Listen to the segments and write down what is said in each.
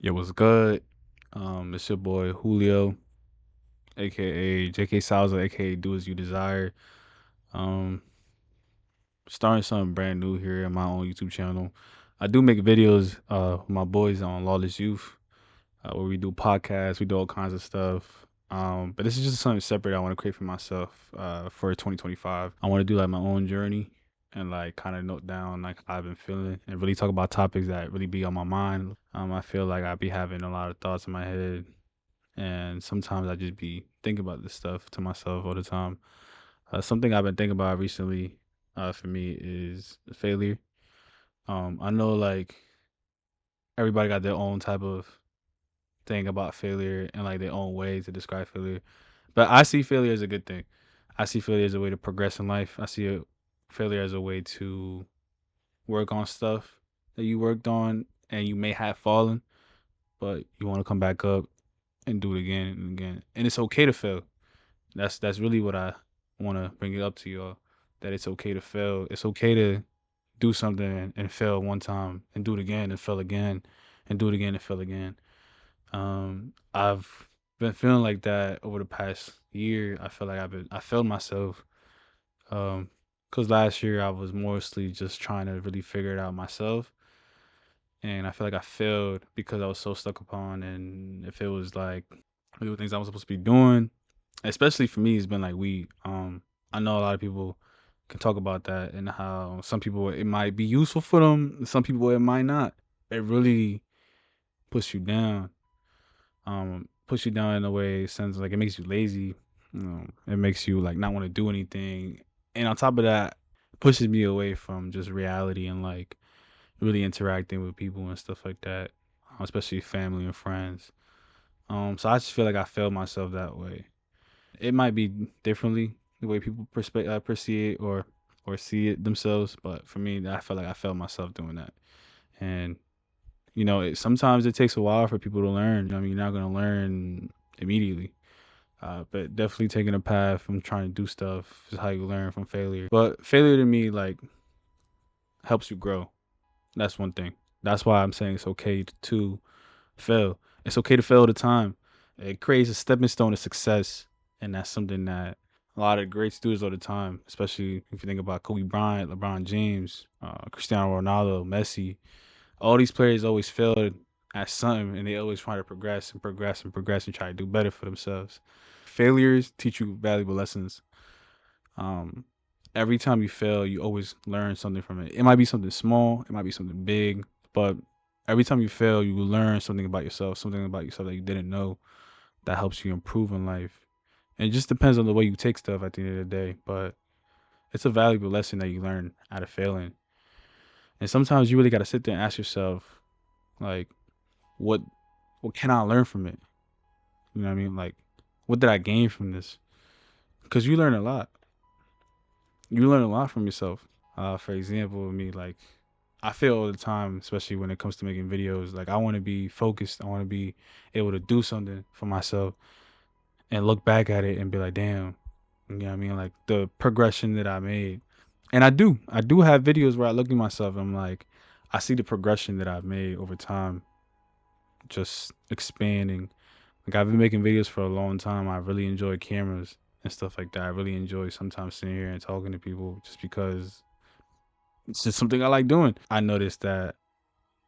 Yo, what's good? It's your boy Julio, aka Jksauza, aka Do As You Desire. Um, Starting something brand new here on my own YouTube channel. I do make videos with my boys on Lawless Youth, where we do podcasts, we do all kinds of stuff. But this is just something separate I want to create for myself for 2025. I want to do like my own journey and like kind of note down like how I've been feeling and really talk about topics that really be on my mind. I feel like I be having a lot of thoughts in my head, and sometimes I just be thinking about this stuff to myself all the time. Something I've been thinking about recently, for me, is failure. I know like everybody got their own type of thing about failure and like their own way to describe failure, but I see failure as a good thing. I see failure as a way to progress in life. I see failure as a way to work on stuff that you worked on and you may have fallen, but you want to come back up and do it again and again. And it's okay to fail. That's really what I want to bring it up to y'all. That it's okay to fail. It's okay to do something and fail one time and do it again and fail again and do it again and fail again. I've been feeling like that over the past year. I feel like I failed myself. Cause last year I was mostly just trying to really figure it out myself, and I feel like I failed because I was so stuck upon, and if it was like do things I was supposed to be doing, especially for me, it's been like weed. I know a lot of people can talk about that and how some people it might be useful for them, some people it might not. It really puts you down. Puts you down in a way sense like it makes you lazy. It makes you like not want to do anything, and on top of that, pushes me away from just reality and like really interacting with people and stuff like that, especially family and friends. So I just feel like I failed myself that way. It might be differently the way people perceive it or see it themselves, but for me, I feel like I failed myself doing that. And sometimes it takes a while for people to learn. I mean, you're not gonna learn immediately, but definitely taking a path from trying to do stuff is how you learn from failure. But failure to me, like, helps you grow. That's one thing. That's why I'm saying it's okay to fail. It's okay to fail at a time. It creates a stepping stone to success, and that's something that a lot of greats do all the time. Especially if you think about Kobe Bryant, LeBron James, Cristiano Ronaldo, Messi. All these players always failed at something, and they always try to progress and progress and progress and try to do better for themselves. Failures teach you valuable lessons. Um, every time you fail, you always learn something from it. It might be something small, it might be something big, but every time you fail, you will learn something about yourself that you didn't know that helps you improve in life. And it just depends on the way you take stuff at the end of the day, but it's a valuable lesson that you learn out of failing. And sometimes you really got to sit there and ask yourself, like, what what can I learn from it? You know what I mean? Like, what did I gain from this? Because you learn a lot. You learn a lot from yourself. For example, me, like, I feel all the time, especially when it comes to making videos, like I want to be focused. I want to be able to do something for myself and look back at it and be like, damn, you know what I mean? Like the progression that I made. And I do have videos where I look at myself and I'm like, I see the progression that I've made over time, just expanding. Like I've been making videos for a long time. I really enjoy cameras and stuff like that. I really enjoy sometimes sitting here and talking to people just because it's just something I like doing. I noticed that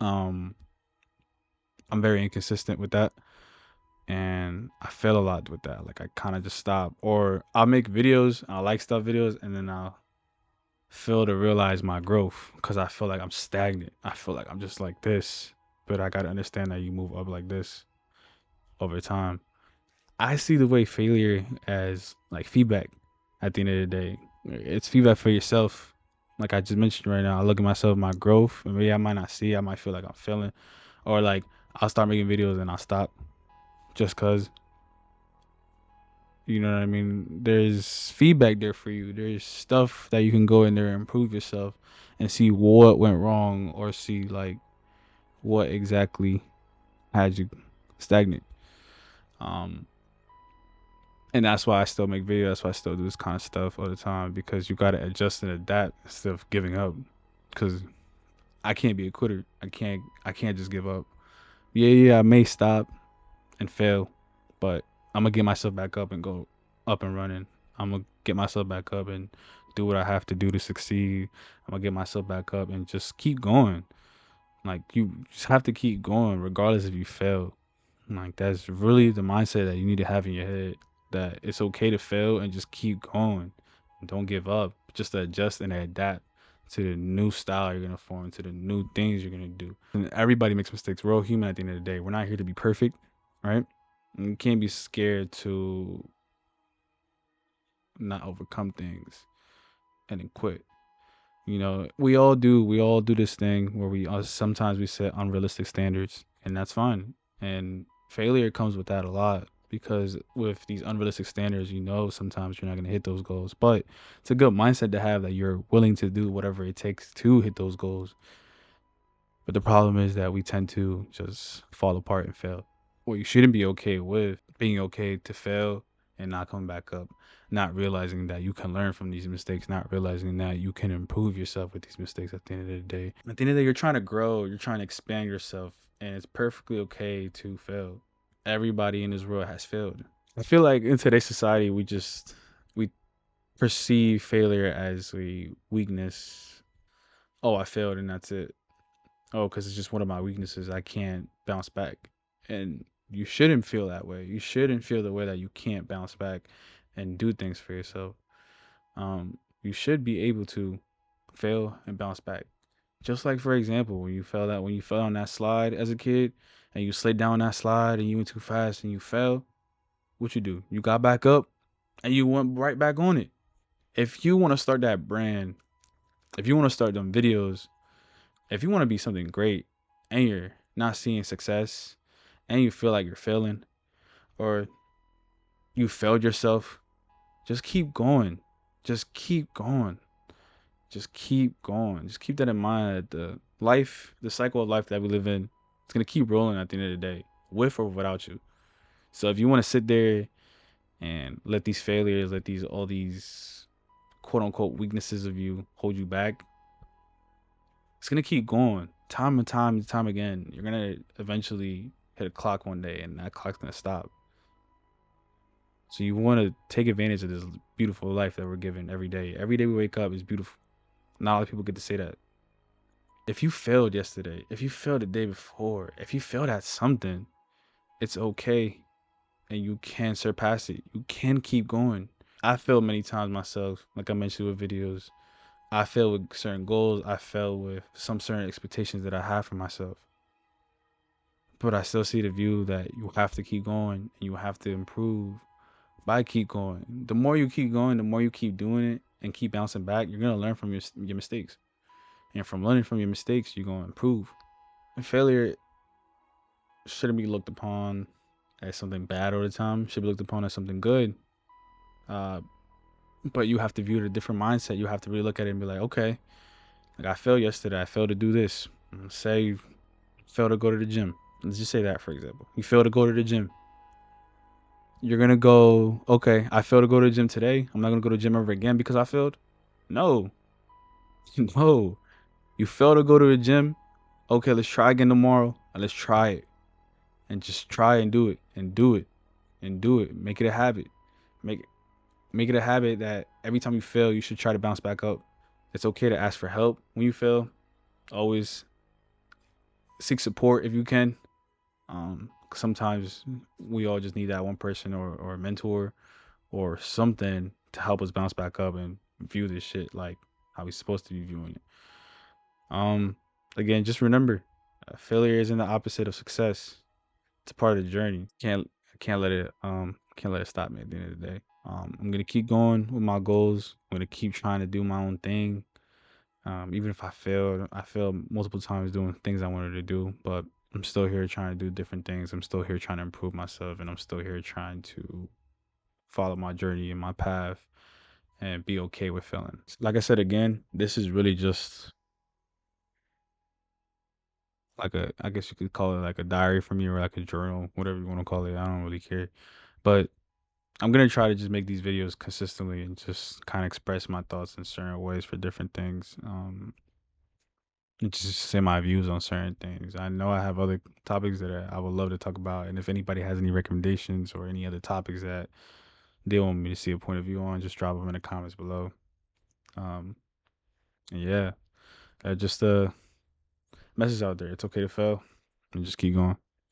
um I'm very inconsistent with that, and I fail a lot with that. Like I kind of just stop, or I'll make videos, I like stuff videos, and then I'll fail to realize my growth because I feel like I'm stagnant. I feel like I'm just like this, but I gotta understand that you move up like this over time. I see the way failure as like feedback. At the end of the day, it's feedback for yourself. Like I just mentioned right now, I look at myself, my growth, and maybe I might not see. I might feel like I'm failing, or like I'll start making videos and I'll stop just cause. You know what I mean? There's feedback there for you. There's stuff that you can go in there and improve yourself and see what went wrong or see like what exactly had you stagnant. Um, and that's why I still make videos. That's why I still do this kind of stuff all the time because you gotta adjust and adapt instead of giving up. Because I can't be a quitter. I can't just give up Yeah, I may stop and fail, but I'm gonna get myself back up and go up and running. I'm gonna get myself back up and do what I have to do to succeed. I'm gonna get myself back up and just keep going. Like you just have to keep going regardless if you fail. Like that's really the mindset that you need to have in your head. That it's okay to fail and just keep going. Don't give up. Just adjust and adapt to the new style you're gonna form, to the new things you're gonna do. And everybody makes mistakes. We're all human at the end of the day. We're not here to be perfect, right? And you can't be scared to not overcome things and then quit. You know, we all do this thing where sometimes we set unrealistic standards, and that's fine. And failure comes with that a lot because with these unrealistic standards, you know, sometimes you're not going to hit those goals. But it's a good mindset to have that you're willing to do whatever it takes to hit those goals. But the problem is that we tend to just fall apart and fail. What you shouldn't be okay with being okay to fail and not come back up, not realizing that you can learn from these mistakes, not realizing that you can improve yourself with these mistakes at the end of the day. At the end of the day, you're trying to grow, you're trying to expand yourself, and it's perfectly okay to fail. Everybody in this world has failed. I feel like in today's society, we perceive failure as a weakness. Oh, I failed and that's it. Oh, because it's just one of my weaknesses. I can't bounce back. And you shouldn't feel that way. You shouldn't feel the way that you can't bounce back and do things for yourself. You should be able to fail and bounce back. Just like for example, when you fell on that slide as a kid and you slid down that slide and you went too fast and you fell, what you do? You got back up and you went right back on it. If you want to start that brand, if you want to start them videos, if you want to be something great and you're not seeing success and you feel like you're failing or you failed yourself, just keep going. Just keep going. Just keep going. Just keep that in mind that the cycle of life that we live in, it's going to keep rolling at the end of the day, with or without you. So if you want to sit there and let these failures, let all these quote unquote weaknesses of you hold you back, it's gonna keep going time and time and time again. You're gonna eventually hit a clock one day, and that clock's gonna stop. So you want to take advantage of this beautiful life that we're given every day. Every day we wake up is beautiful. Not a lot of people get to say that. If you failed yesterday, if you failed the day before, if you failed at something, it's okay, and you can surpass it. You can keep going. I failed many times myself, like I mentioned with videos. I failed with certain goals. I failed with some certain expectations that I have for myself. But I still see the view that you have to keep going and you have to improve by keep going. The more you keep going, the more you keep doing it and keep bouncing back, you're gonna learn from your mistakes. And from learning from your mistakes, you're gonna improve. And failure shouldn't be looked upon as something bad all the time. It should be looked upon as something good. Uh, but you have to view it a different mindset. You have to really look at it and be like, okay, like I failed yesterday. I failed to do this. Say you failed to go to the gym. Let's just say that for example. You failed to go to the gym. You're gonna go, okay, I failed to go to the gym today. I'm not gonna go to the gym ever again because I failed. No, no. You failed to go to the gym. Okay, let's try again tomorrow and let's try it. And just try and do it and do it and do it. Make it a habit. Make make it a habit that every time you fail, you should try to bounce back up. It's okay to ask for help when you fail. Always seek support if you can. Sometimes we all just need that one person or a mentor or something to help us bounce back up and view this shit like how we supposed to be viewing it. Um, Again, just remember, failure isn't the opposite of success. It's a part of the journey. Can't let it stop me at the end of the day. I'm gonna keep going with my goals. I'm gonna keep trying to do my own thing. Even if I failed multiple times doing things I wanted to do, but I'm still here trying to do different things. I'm still here trying to improve myself, and I'm still here trying to follow my journey and my path and be okay with failing. Like I said again, this is really just like I guess you could call it like a diary for me or like a journal, whatever you want to call it. I don't really care. But I'm gonna try to just make these videos consistently and just kind of express my thoughts in certain ways for different things. and just say my views on certain things. I know I have other topics that I would love to talk about, and if anybody has any recommendations or any other topics that they want me to see a point of view on, just drop them in the comments below. Um, and yeah, just a message out there. It's okay to fail, and just keep going.